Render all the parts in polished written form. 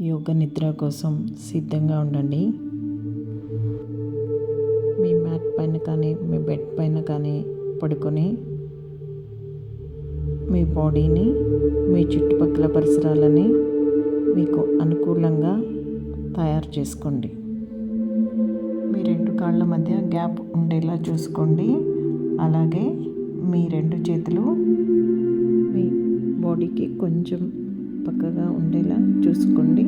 యోగ నిద్ర కోసం సిద్ధంగా ఉండండి. మీ మ్యాట్ పైన కానీ మీ బెడ్ పైన కానీ పడుకొని మీ బాడీని మీ చుట్టుపక్కల పరిసరాలని మీకు అనుకూలంగా తయారు చేసుకోండి. మీ రెండు కాళ్ళ మధ్య గ్యాప్ ఉండేలా చూసుకోండి. అలాగే మీ రెండు చేతులు మీ బాడీకి కొంచెం పక్కగా ఉండేలా చూసుకోండి.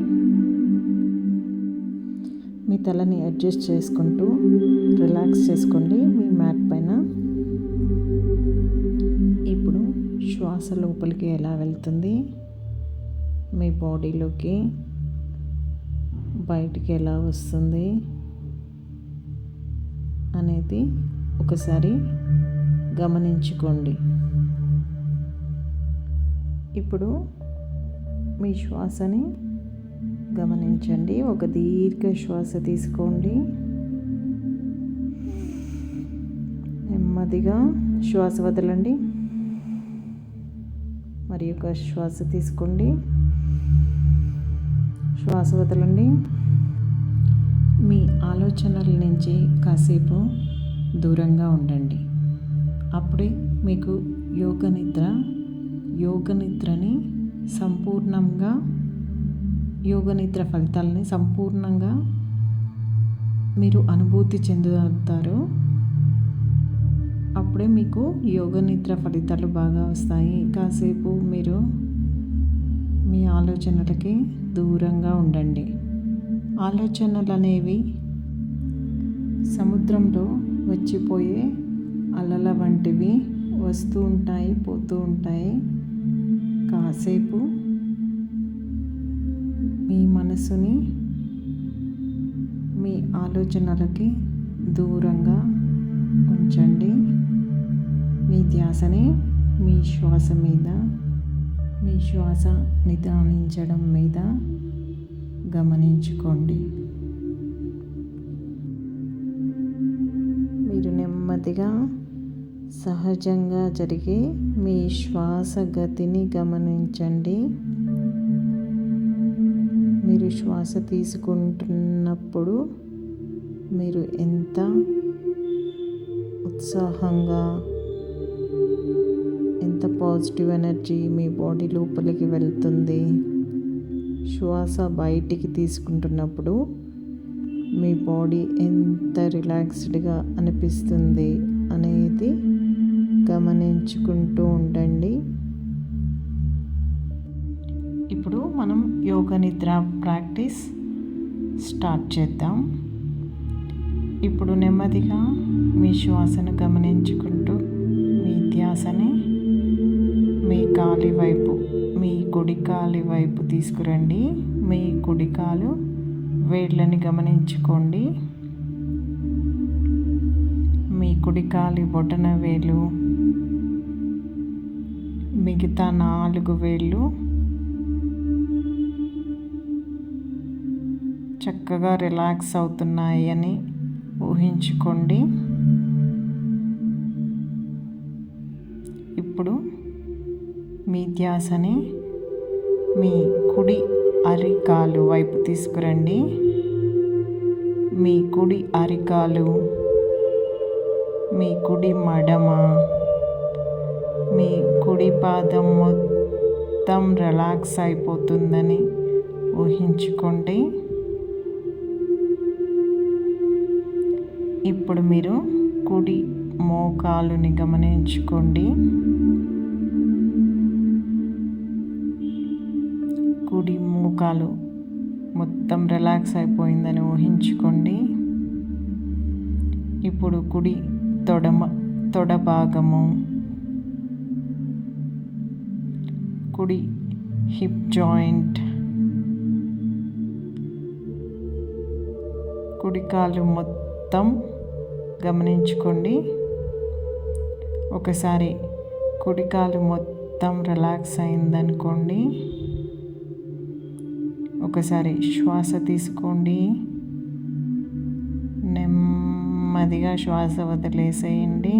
మీ తలని అడ్జస్ట్ చేసుకుంటూ రిలాక్స్ చేసుకోండి మీ మ్యాట్ పైన. ఇప్పుడు శ్వాస లోపలికి ఎలా వెళ్తుంది, మీ బాడీలోకి బయటికి ఎలా వస్తుంది అనేది ఒకసారి గమనించుకోండి. ఇప్పుడు మీ శ్వాసని గమనించండి. ఒక దీర్ఘ శ్వాస తీసుకోండి. నెమ్మదిగా శ్వాస వదలండి. మరి ఒక శ్వాస తీసుకోండి, శ్వాస వదలండి. మీ ఆలోచనల నుంచి కాసేపు దూరంగా ఉండండి. అప్పుడే మీకు యోగ నిద్రని సంపూర్ణంగా యోగ నిద్ర ఫలితాలని సంపూర్ణంగా మీరు అనుభూతి చెందుతారు. అప్పుడే మీకు యోగ నిద్ర ఫలితాలు బాగా వస్తాయి. కాసేపు మీరు మీ ఆలోచనలకి దూరంగా ఉండండి. ఆలోచనలు అనేవి సముద్రంలో వచ్చిపోయే అలల వంటివి, వస్తూ ఉంటాయి, పోతూ ఉంటాయి. కాసేపు మీ మనసుని మీ ఆలోచనలకి దూరంగా ఉంచండి. మీ ధ్యాసని మీ శ్వాస మీద, మీ శ్వాస నిదానించడం మీద గమనించుకోండి. మీరు నెమ్మదిగా సహజంగా జరిగే మీ శ్వాస గతిని గమనించండి. మీరు శ్వాస తీసుకుంటున్నప్పుడు మీరు ఎంత ఉత్సాహంగా, ఎంత పాజిటివ్ ఎనర్జీ మీ బాడీ లోపలికి వెళ్తుంది. శ్వాస బయటికి తీసుకుంటున్నప్పుడు మీ బాడీ ఎంత రిలాక్స్డ్గా అనిపిస్తుంది అనేది గమనించుకుంటూ ఉండండి. ఇప్పుడు మనం యోగ నిద్ర ప్రాక్టీస్ స్టార్ట్ చేద్దాం. ఇప్పుడు నెమ్మదిగా మీ శ్వాసను గమనించుకుంటూ మీ ధ్యాసని మీ కాలి వైపు, మీ కుడి కాలి వైపు తీసుకురండి. మీ కుడి కాలు వేళ్ళని గమనించుకోండి. మీ కుడి కాలి బొటన వేలు, మిగతా 4 వేళ్ళు చక్కగా రిలాక్స్ అవుతున్నాయి అని ఊహించుకోండి. ఇప్పుడు మీ ధ్యాసని మీ కుడి అరికాలు వైపు తీసుకురండి. మీ కుడి అరికాలు, మీ కుడి మడమ, మీ కుడి పాదం మొత్తం రిలాక్స్ అయిపోతుందని ఊహించుకోండి. ఇప్పుడు మీరు కుడి మోకాలుని గమనించుకోండి. కుడి మోకాలు మొత్తం రిలాక్స్ అయిపోయిందని ఊహించుకోండి. ఇప్పుడు కుడి తొడ భాగము, కుడి హిప్ జాయింట్, కుడి కాలు మొత్తం గమనించుకోండి. ఒకసారి కుడి కాలు మొత్తం రిలాక్స్ అయిందనుకోండి. ఒకసారి శ్వాస తీసుకోండి. నెమ్మదిగా శ్వాస వదిలేసేయండి.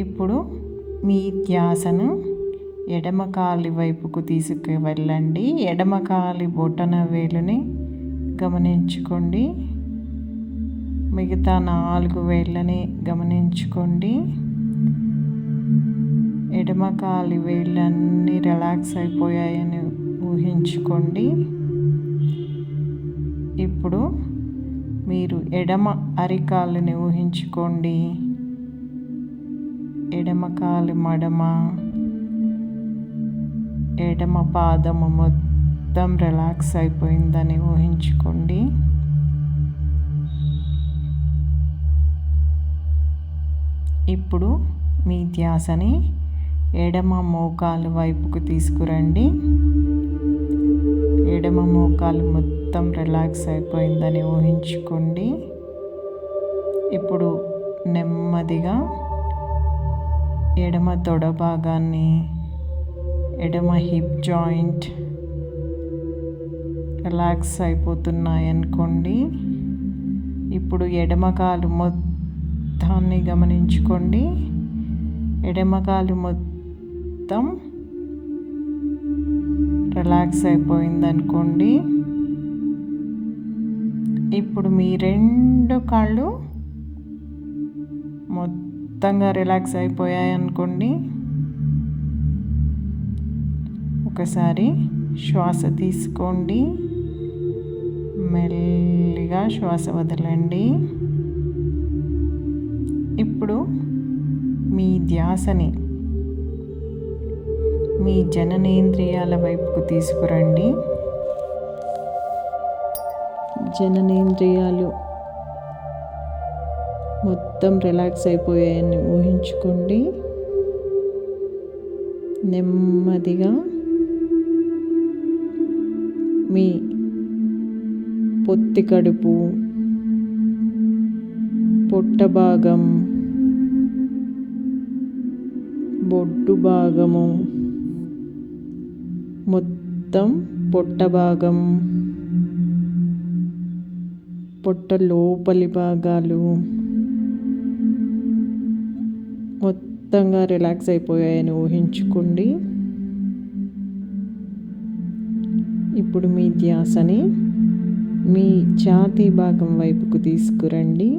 ఇప్పుడు మీ ధ్యాసను ఎడమ కాలి వైపుకు తీసుకువెళ్ళండి. ఎడమ కాలి బొటన వేలుని గమనించుకోండి. మిగతా 4 వేళ్ళని గమనించుకోండి. ఎడమ కాలి వేళ్ళన్నీ రిలాక్స్ అయిపోయాయని ఊహించుకోండి. ఇప్పుడు మీరు ఎడమ అరికాలుని ఊహించుకోండి. ఎడమ కాలి మడమ, ఎడమ పాదము మొత్తం రిలాక్స్ అయిపోయిందని ఊహించుకోండి. ఇప్పుడు మీ ధ్యాసని ఎడమ మోకాలు వైపుకు తీసుకురండి. ఎడమ మోకాలు మొత్తం రిలాక్స్ అయిపోయిందని ఊహించుకోండి. ఇప్పుడు నెమ్మదిగా ఎడమ తొడ భాగాన్ని, ఎడమ హిప్ జాయింట్ రిలాక్స్ అయిపోతున్నాయనుకోండి. ఇప్పుడు ఎడమ కాలు మొత్తాన్ని గమనించుకోండి. ఎడమ కాలు మొత్తం రిలాక్స్ అయిపోయిందనుకోండి. ఇప్పుడు మీ 2 కాళ్ళు మొత్తంగా రిలాక్స్ అయిపోయాయి అనుకోండి. ఒకసారి శ్వాస తీసుకోండి, మెల్లిగా శ్వాస వదలండి. ఇప్పుడు మీ ధ్యాసని మీ జననేంద్రియాల వైపుకు తీసుకురండి. జననేంద్రియాలు మొత్తం రిలాక్స్ అయిపోయాయని ఊహించుకోండి. నెమ్మదిగా మీ పొత్తి కడుపు, పొట్ట భాగం, బొడ్డు భాగము మొత్తం, పొట్ట భాగం, పొట్ట లోపలి భాగాలు మొత్తంగా రిలాక్స్ అయిపోయాయని ఊహించుకోండి. ఇప్పుడు మీ ధ్యాసని మీ ఛాతీ భాగం వైపుకు తీసుకురండి.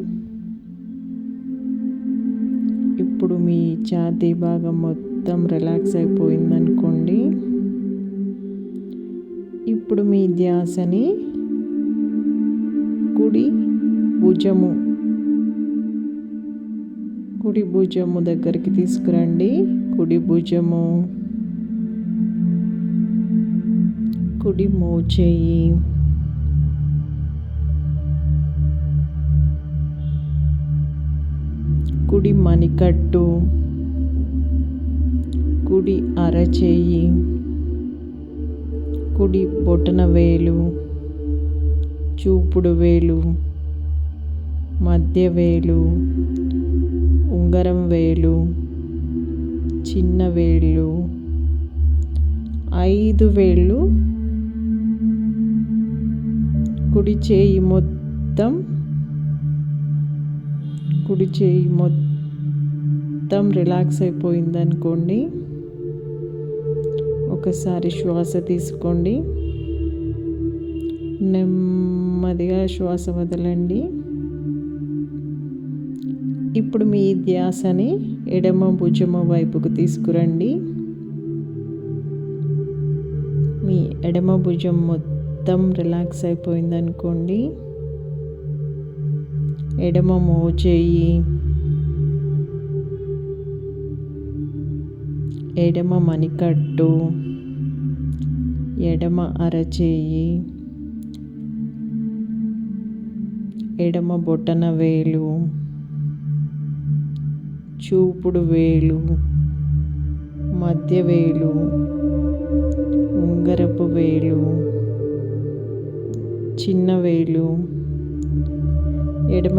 ఇప్పుడు మీ ఛాతీ భాగం మొత్తం రిలాక్స్ అయిపోయిందనుకోండి. ఇప్పుడు మీ ధ్యాసని కుడి భుజము దగ్గరికి తీసుకురండి. కుడి భుజము, కుడి మోచేయి, కుడి మణికట్టు, కుడి అరచేయి, కుడి బొటన వేలు, చూపుడు వేలు, మధ్య వేలు, ఉంగరం వేలు, చిన్న వేళ్ళు, 5 వేళ్ళు, కుడి చేయి మొత్తం రిలాక్స్ అయిపోయిందనుకోండి. ఒకసారి శ్వాస తీసుకోండి, నెమ్మదిగా శ్వాస వదలండి. ఇప్పుడు మీ ధ్యాసని ఎడమ భుజము వైపుకు తీసుకురండి. మీ ఎడమ భుజం మొత్తం రిలాక్స్ అయిపోయిందనుకోండి. ఎడమ మోచేయి, ఎడమ మణికట్టు, ఎడమ అరచేయి, ఎడమ బొటన వేలు, చూపుడు వేలు, మధ్య వేలు, ఉంగరపు వేలు, చిన్న వేలు, ఎడమ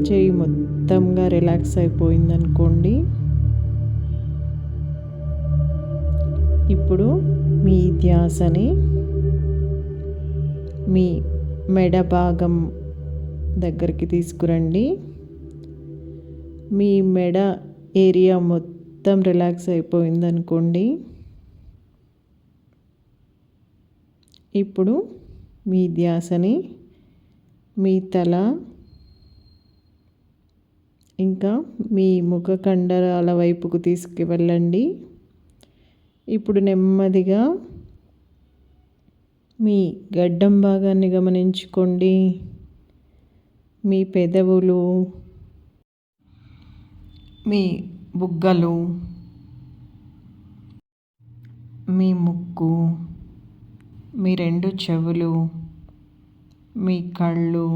చేయి మొత్తంగా రిలాక్స్ అయిపోయిందనుకోండి. ఇప్పుడు మీ ధ్యాసని మీ మెడ భాగం దగ్గరికి తీసుకురండి. మీ మెడ ఏరియా మొత్తం రిలాక్స్ అయిపోయిందనుకోండి. ఇప్పుడు మీ ధ్యాసని మీ తల ఇంకా మీ ముఖ కండరాల వైపుకు తీసుకువెళ్ళండి. ఇప్పుడు నెమ్మదిగా మీ గడ్డం భాగాన్ని గమనించుకోండి. మీ పెదవులు, మీ బుగ్గలు, మీ ముక్కు, మీ 2 చెవులు, మీ కళ్ళు,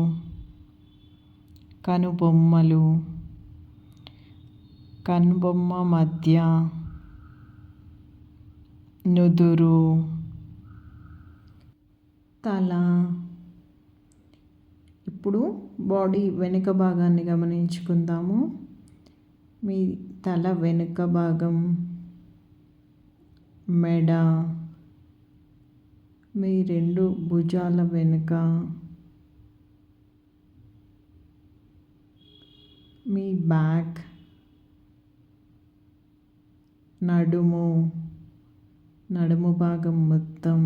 కనుబొమ్మలు, కనుబొమ్మ మధ్య, నుదురు, తల. ఇప్పుడు బాడీ వెనుక భాగాన్ని గమనించుకుందాము. మీ తల వెనుక భాగం, మెడ, మీ 2 భుజాల వెనుక, మీ బ్యాక్, నడుము భాగం మొత్తం,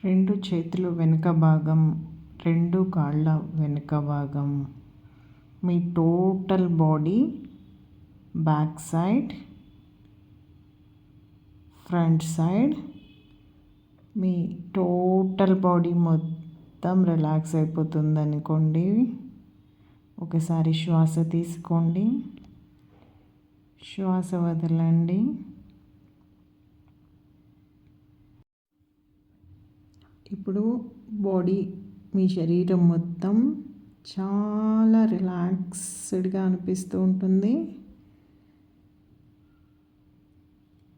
2 చేతులు వెనుక భాగం, 2 కాళ్ళ వెనుక భాగం, మీ total body back side, front side, మీ టోటల్ బాడీ మొత్తం రిలాక్స్ అయిపోతుంది అనుకోండి. ఒకసారి శ్వాస తీసుకోండి, శ్వాస వదలండి. ఇప్పుడు బాడీ, మీ శరీరం మొత్తం చాలా రిలాక్స్డ్గా అనిపిస్తూ ఉంటుంది.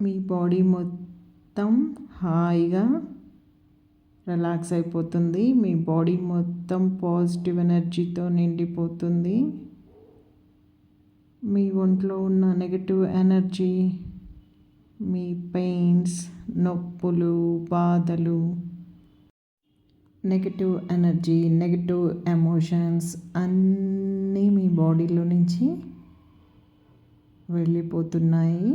మీ బాడీ మొత్తం హాయిగా రిలాక్స్ అయిపోతుంది. మీ బాడీ మొత్తం పాజిటివ్ ఎనర్జీతో నిండిపోతుంది. మీ ఒంట్లో ఉన్న నెగటివ్ ఎనర్జీ, మీ పెయిన్స్, నొప్పులు, బాధలు, నెగటివ్ ఎనర్జీ, నెగటివ్ ఎమోషన్స్ అన్నీ మీ బాడీలో నుంచి వెళ్ళిపోతున్నాయి.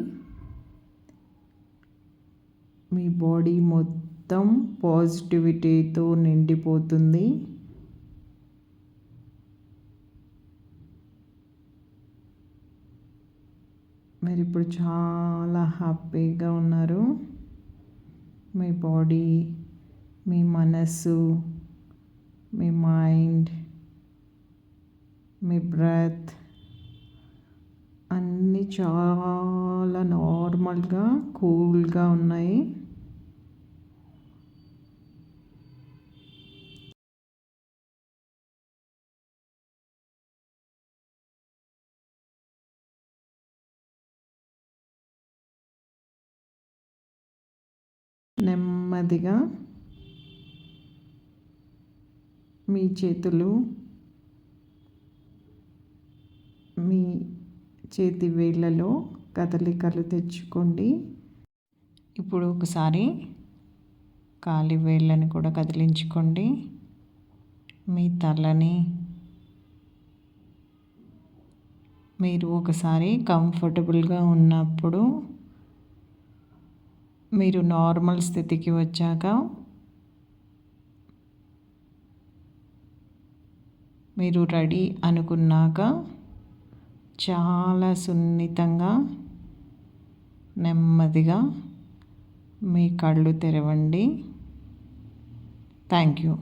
మీ బాడీ మొత్తం పాజిటివిటీతో నిండిపోతుంది. మీరు ఇప్పుడు చాలా హ్యాపీగా ఉన్నారు. మీ బాడీ, మీ మనస్సు, మీ మైండ్, మీ బ్రెత్ అన్నీ చాలా నార్మల్గా, కూల్గా ఉన్నాయి. నెమ్మదిగా మీ చేతులు మీ చేతి వేళ్ళలో కదలికలు తెచ్చుకోండి. ఇప్పుడు ఒకసారి కాలి వేళ్ళని కూడా కదిలించుకోండి. మీ తలని మీరు ఒకసారి కంఫర్టబుల్గా ఉన్నప్పుడు, మీరు నార్మల్ స్థితికి వచ్చాక మీరు రెడీ అనుకున్నాక చాలా సున్నితంగా నెమ్మదిగా మీ కళ్ళు తెరవండి. Thank you.